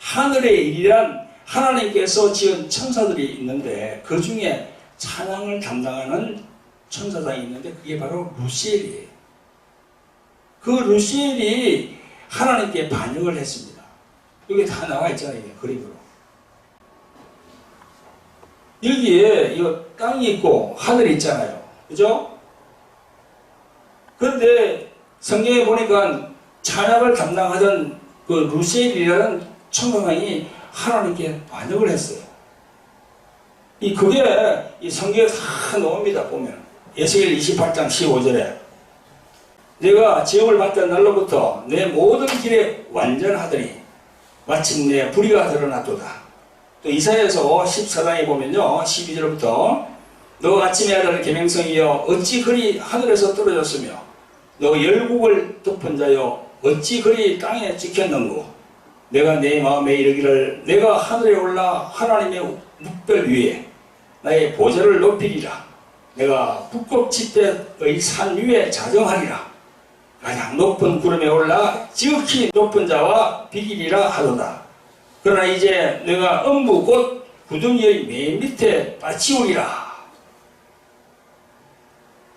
하늘의 일이란 하나님께서 지은 천사들이 있는데 그 중에 찬양을 담당하는 천사장이 있는데 그게 바로 루시엘이에요. 그 루시엘이 하나님께 반역을 했습니다. 여기 다 나와 있잖아요. 그림으로. 여기에 이 땅이 있고 하늘이 있잖아요. 그죠? 그런데 성경에 보니까 찬양을 담당하던 그 루시엘이라는 천사장이 하나님께 반역을 했어요. 그게 이 성경에 다 나옵니다. 보면 에스겔 28장 15절에 내가 지음을 받던 날로부터 내 모든 길에 완전하더니 마침내 불의가 드러났도다. 또 이사야서 14장에 보면요, 12절부터 너 아침에 하던 계명성이여 어찌 그리 하늘에서 떨어졌으며 너 열국을 덮은 자여 어찌 그리 땅에 찍혔는고 내가 내 마음에 이르기를 내가 하늘에 올라 하나님의 묵별 위에 나의 보좌를 높이리라. 내가 북극 지대의 산 위에 자정하리라. 가장 높은 구름에 올라 지극히 높은 자와 비기리라 하도다. 그러나 이제 내가 음부 곧 구덩이의 맨 밑에 빠치우리라.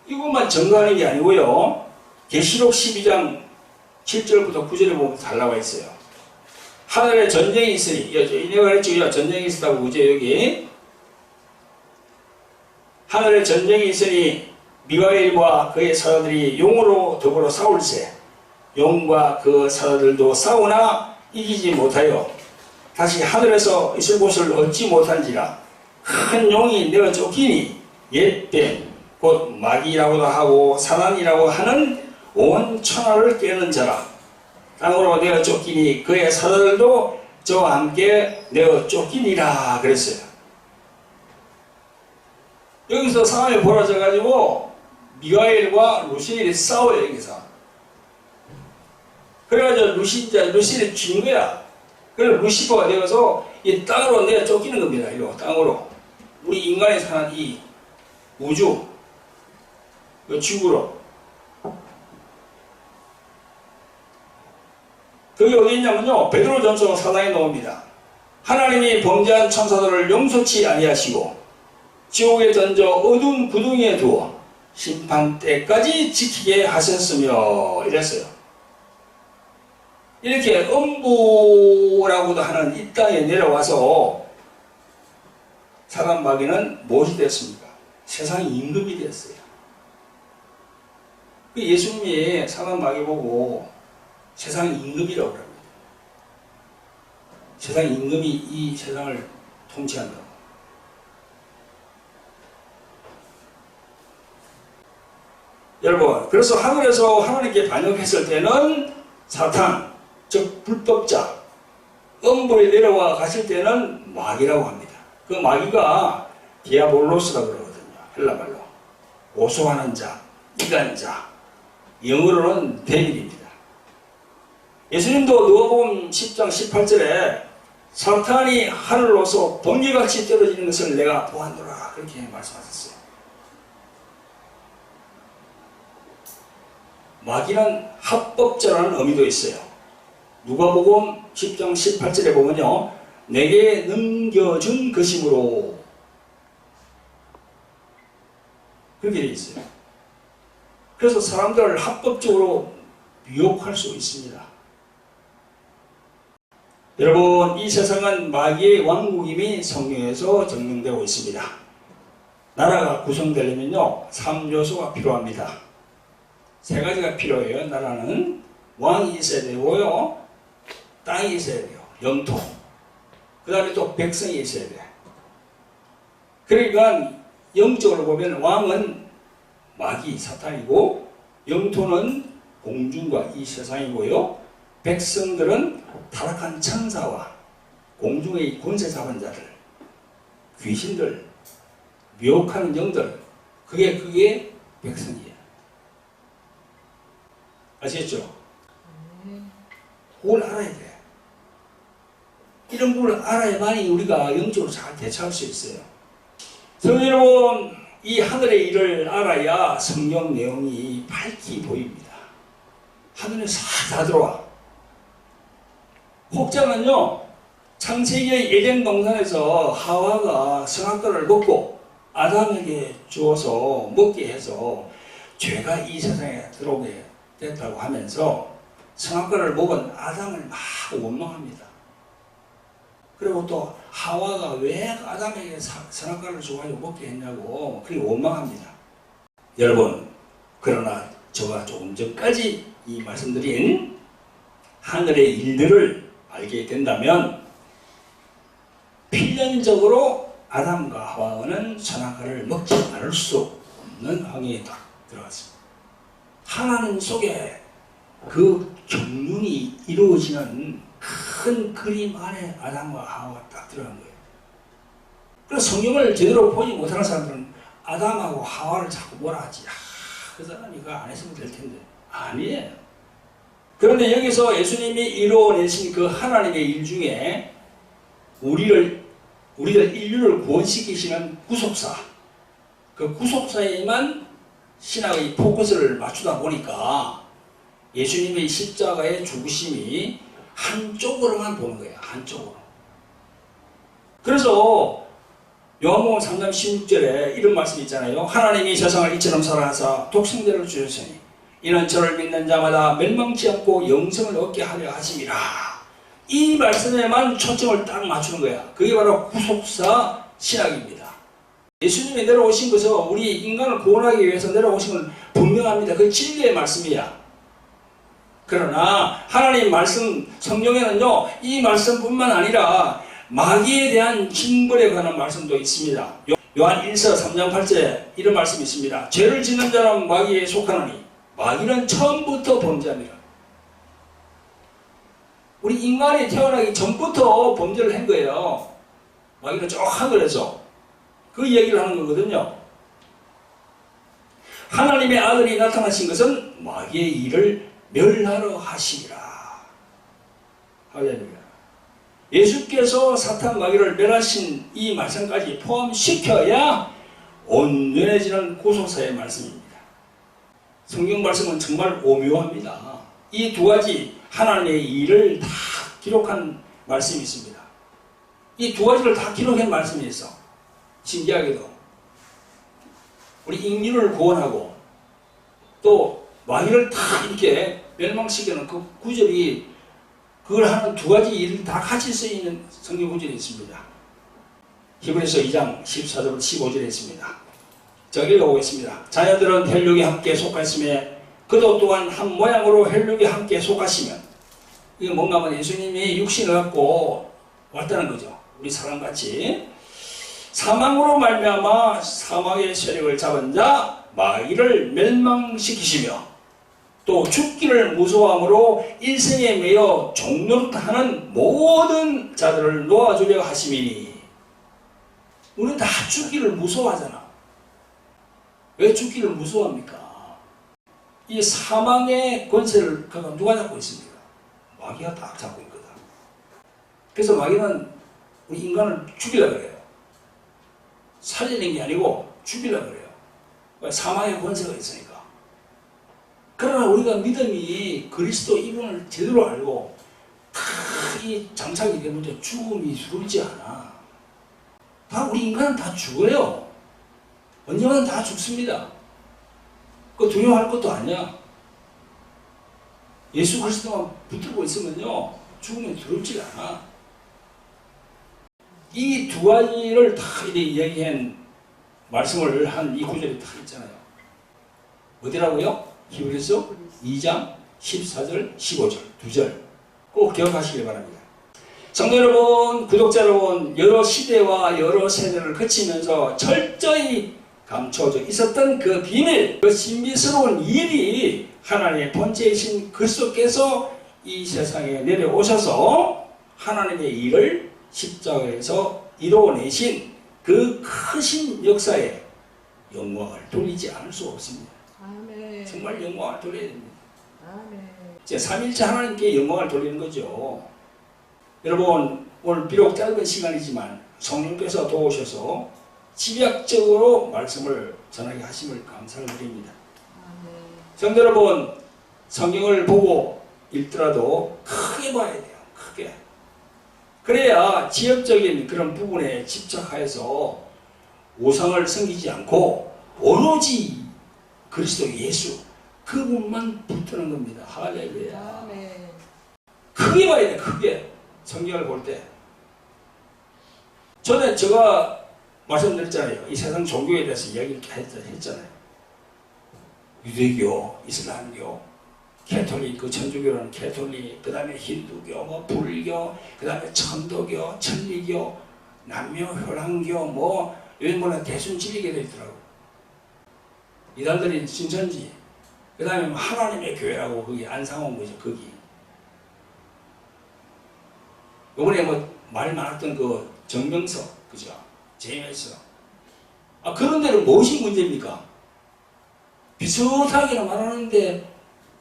이것만 증거하는 게 아니고요. 계시록 12장 7절부터 9절에 보면 잘 나와 있어요. 하늘에 전쟁이 있으니, 내가 그랬죠. 전쟁이 있었다고, 그죠, 여기. 하늘에 전쟁이 있으니 미가엘과 그의 사람들이 용으로 더불어 싸울세. 용과 그 사자들도 싸우나 이기지 못하여 다시 하늘에서 있을 곳을 얻지 못한지라. 큰 용이 내어 쫓기니 옛뱀 곧 마귀라고도 하고 사단이라고 하는 온 천하를 깨는 자라. 땅으로 내어 쫓기니 그의 사자들도 저와 함께 내어 쫓기니라 그랬어요. 여기서 상황이 벌어져 가지고 미가엘과 루시엘이 싸워요. 여기서 그래가지고 루시엘이 진 거야. 그래서 루시퍼가 되어서 이 땅으로 내어 쫓기는 겁니다. 이거 땅으로 우리 인간이 사는 이 우주 그 지구로. 그게 어디 있냐면요, 베드로전서 4장에 나옵니다. 하나님이 범죄한 천사들을 용서치 아니하시고 지옥에 던져 어두운 구덩이에 두어 심판 때까지 지키게 하셨으며 이랬어요. 이렇게 음부라고도 하는 이 땅에 내려와서 사단 마귀는 무엇이 됐습니까? 세상 임금이 됐어요. 그 예수님이 사단 마귀 보고 세상 임금이라고 합니다. 세상 임금이 이 세상을 통치한다고. 여러분, 그래서 하늘에서 하나님께 반역했을 때는 사탄, 즉 불법자, 음부에 내려와 가실 때는 마귀라고 합니다. 그 마귀가 디아볼로스라고 그러거든요. 헬라말로. 오소하는 자, 이간자, 영어로는 데빌입니다. 예수님도 누가복음 10장 18절에 사탄이 하늘로서 번개같이 떨어지는 것을 내가 보았노라 그렇게 말씀하셨어요. 마귀는 합법자라는 의미도 있어요. 누가복음 10장 18절에 보면요, 내게 넘겨준 것이므로 그렇게 되어 있어요. 그래서 사람들을 합법적으로 미혹할 수 있습니다. 여러분, 이 세상은 마귀의 왕국임이 성경에서 증명되고 있습니다. 나라가 구성되려면요 3요소가 필요합니다. 3가지가 필요해요. 나라는 왕이 있어야 되고요, 땅이 있어야 돼요, 영토. 그 다음에 또 백성이 있어야 돼. 그러니까 영적으로 보면 왕은 마귀 사탄이고 영토는 공중과 이 세상이고요, 백성들은 타락한 천사와 공중의 권세 잡은 자들, 귀신들, 미혹하는 영들, 그게 백성이에요. 아시겠죠? 그걸 알아야 돼. 이런 걸 알아야만이 우리가 영적으로 잘 대처할 수 있어요. 성도 여러분, 이 하늘의 일을 알아야 성경 내용이 밝히 보입니다. 하늘에 싹 다 들어와. 혹자는요, 창세기의 에덴 동산에서 하와가 선악과를 먹고 아담에게 주어서 먹게 해서 죄가 이 세상에 들어오게 됐다고 하면서 선악과를 먹은 아담을 막 원망합니다. 그리고 또 하와가 왜 아담에게 선악과를 줘가지고 먹게 했냐고 그렇게 원망합니다. 여러분, 그러나 저가 조금 전까지 이 말씀드린 하늘의 일들을 알게 된다면 필연적으로 아담과 하와는 선악과를 먹지 않을 수 없는 항해에 딱 들어갔습니다. 하나님 속에 그 경륜이 이루어지는 큰 그림 안에 아담과 하와가 딱 들어간 거예요. 그래서 성경을 제대로 보지 못하는 사람들은 아담하고 하와를 자꾸 뭐라 하지. 그 사람이 그거 안 했으면 될 텐데. 아니에요. 그런데 여기서 예수님이 이루어내신 그 하나님의 일 중에 우리들 인류를 구원시키시는 구속사, 그 구속사에만 신학의 포커스를 맞추다 보니까 예수님의 십자가의 죽으심이 한쪽으로만 보는 거예요. 한쪽으로. 그래서 요한복음 3장 16절에 이런 말씀이 있잖아요. 하나님이 세상을 이처럼 사랑하사 독생자를 주셨으니 이는 저를 믿는 자마다 멸망치 않고 영생을 얻게 하려 하심이라. 이 말씀에만 초점을 딱 맞추는 거야. 그게 바로 구속사 신학입니다. 예수님이 내려오신 것은 우리 인간을 구원하기 위해서 내려오신 건 분명합니다. 그게 진리의 말씀이야. 그러나 하나님 말씀 성경에는요, 이 말씀뿐만 아니라 마귀에 대한 징벌에 관한 말씀도 있습니다. 요한 1서 3장 8절에 이런 말씀이 있습니다. 죄를 짓는 자는 마귀에 속하나니 마귀는 처음부터 범죄합니다. 우리 인간이 태어나기 전부터 범죄를 한 거예요. 마귀는 쭉 하늘에서 그 얘기를 하는 거거든요. 하나님의 아들이 나타나신 것은 마귀의 일을 멸하러 하시리라. 할렐루야. 예수께서 사탄 마귀를 멸하신 이 말씀까지 포함시켜야 온전해지는 구속사의 말씀입니다. 성경 말씀은 정말 오묘합니다. 이 두 가지 하나님의 일을 다 기록한 말씀이 있습니다. 이 두 가지를 다 기록한 말씀이 있어. 신기하게도 우리 인류를 구원하고 또 마귀를 다 이렇게 멸망시키는 그 구절이, 그걸 하는 두 가지 일이 다 같이 쓰이는 성경 구절이 있습니다. 히브리서 2장 14절 15절에 있습니다. 저 읽어보겠습니다. 자녀들은 혈육에 함께 속하였으며 그도 또한 한 모양으로 혈육에 함께 속하시면, 이게 뭔가 하면 예수님이 육신을 갖고 왔다는 거죠. 우리 사람같이 사망으로 말미암아 사망의 세력을 잡은 자 마귀를 멸망시키시며 또 죽기를 무서워함으로 일생에 매여 종노릇하는 모든 자들을 놓아주려 하심이니. 우리는 다 죽기를 무서워하잖아. 왜 죽기를 무서워합니까? 이 사망의 권세를 누가 잡고 있습니까? 마귀가 딱 잡고 있거든. 그래서 마귀는 우리 인간을 죽이려고 그래요. 살리는 게 아니고 죽이려고 그래요. 사망의 권세가 있으니까. 그러나 우리가 믿음이 그리스도 이분을 제대로 알고 이 장착이 되면 죽음이 두렵지 않아. 다 우리 인간은 다 죽어요. 언젠가는 다 죽습니다. 그 두려워할 것도 아니야. 예수 그리스도만 붙들고 있으면요, 죽음이 두렵지 않아. 이 두 가지를 다 이야기한 말씀을 한 이 구절이 다 있잖아요. 어디라고요? 히브리서 2장 14절 15절 두 절 꼭 기억하시길 바랍니다. 성도 여러분, 구독자 여러분, 여러 시대와 여러 세대를 거치면서 철저히 감춰져 있었던 그 비밀, 그 신비스러운 일이 하나님의 본체이신 그리스도께서 이 세상에 내려오셔서 하나님의 일을 십자가에서 이루어내신 그 크신 역사에 영광을 돌리지 않을 수 없습니다. 아멘. 정말 영광을 돌려야 됩니다. 아멘. 이제 삼일째 하나님께 영광을 돌리는 거죠. 여러분, 오늘 비록 짧은 시간이지만 성령께서 도우셔서 집약적으로 말씀을 전하게 하심을 감사를 드립니다. 아멘. 성도 여러분, 성경을 보고 읽더라도 크게 봐야 돼요. 크게. 그래야 지역적인 그런 부분에 집착하여서 우상을 섬기지 않고 오로지 그리스도 예수 그분만 붙드는 겁니다. 할렐루야. 아멘. 크게 봐야 돼. 크게. 성경을 볼 때. 전에 제가 말씀드렸잖아요. 이 세상 종교에 대해서 이야기를 했잖아요. 유대교, 이슬람교, 캐톨릭, 그 천주교라는 캐톨릭, 그 다음에 힌두교, 뭐 불교, 그 다음에 천도교, 천리교, 남묘, 혈안교, 뭐 일본은 대순진리교도 있더라고. 이단들이 신천지, 그 다음에 하나님의 교회라고 거기 안상원 거죠. 거기. 요번에 뭐 말 많았던 그 정명석, 그죠? 제임스. 아, 그런 데는 무엇이 문제입니까? 비슷하게는 말하는데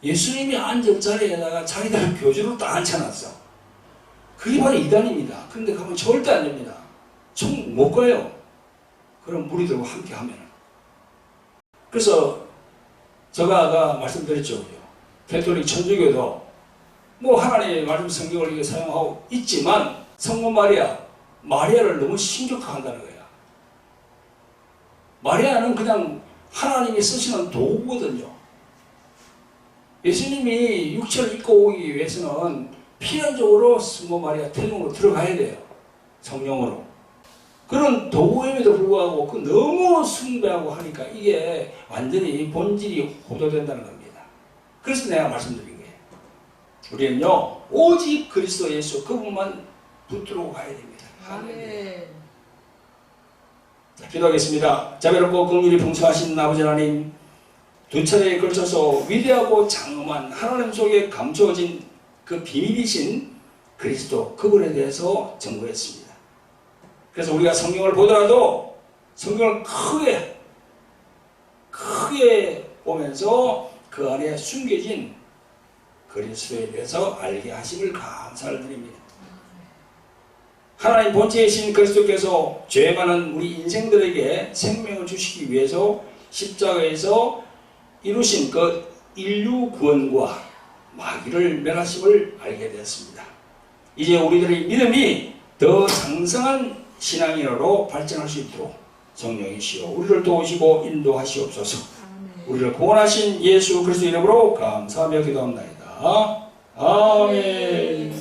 예수님이 앉을 자리에다가 자기들 교주를 딱 앉혀놨어. 그게 바로 이단입니다. 그런데 가면 절대 안 됩니다. 총 못 가요. 그럼 무리들과 함께 하면. 그래서 제가 아까 말씀드렸죠. 캐톨릭 천주교도 뭐 하나님의 말씀 성경을 이렇게 사용하고 있지만 성모 마리아를 너무 신격화한다는 거야. 마리아는 그냥 하나님이 쓰시는 도구거든요. 예수님이 육체를 입고 오기 위해서는 필연적으로 성모 마리아 태중으로 들어가야 돼요. 성령으로. 그런 도구임에도 불구하고 그 너무 숭배하고 하니까 이게 완전히 본질이 호도된다는 겁니다. 그래서 내가 말씀드린 거예요. 우리는요 오직 그리스도 예수 그분만 붙들고 가야 됩니다. 아멘. 자, 기도하겠습니다. 자비롭고 긍휼이 풍성하신 아버지 하나님, 두 차례에 걸쳐서 위대하고 장엄한 하나님 속에 감추어진 그 비밀이신 그리스도 그분에 대해서 전거했습니다. 그래서 우리가 성경을 보더라도 성경을 크게 보면서 그 안에 숨겨진 그리스도에 대해서 알게 하심을 감사를 드립니다. 하나님 본체이신 그리스도께서 죄 많은 우리 인생들에게 생명을 주시기 위해서 십자가에서 이루신 그 인류 구원과 마귀를 멸하심을 알게 되었습니다. 이제 우리들의 믿음이 더 장성한 신앙인으로 발전할 수 있도록 성령이시여 우리를 도우시고 인도하시옵소서. 아멘. 우리를 구원하신 예수 그리스도 이름으로 감사하며 기도합니다. 아멘.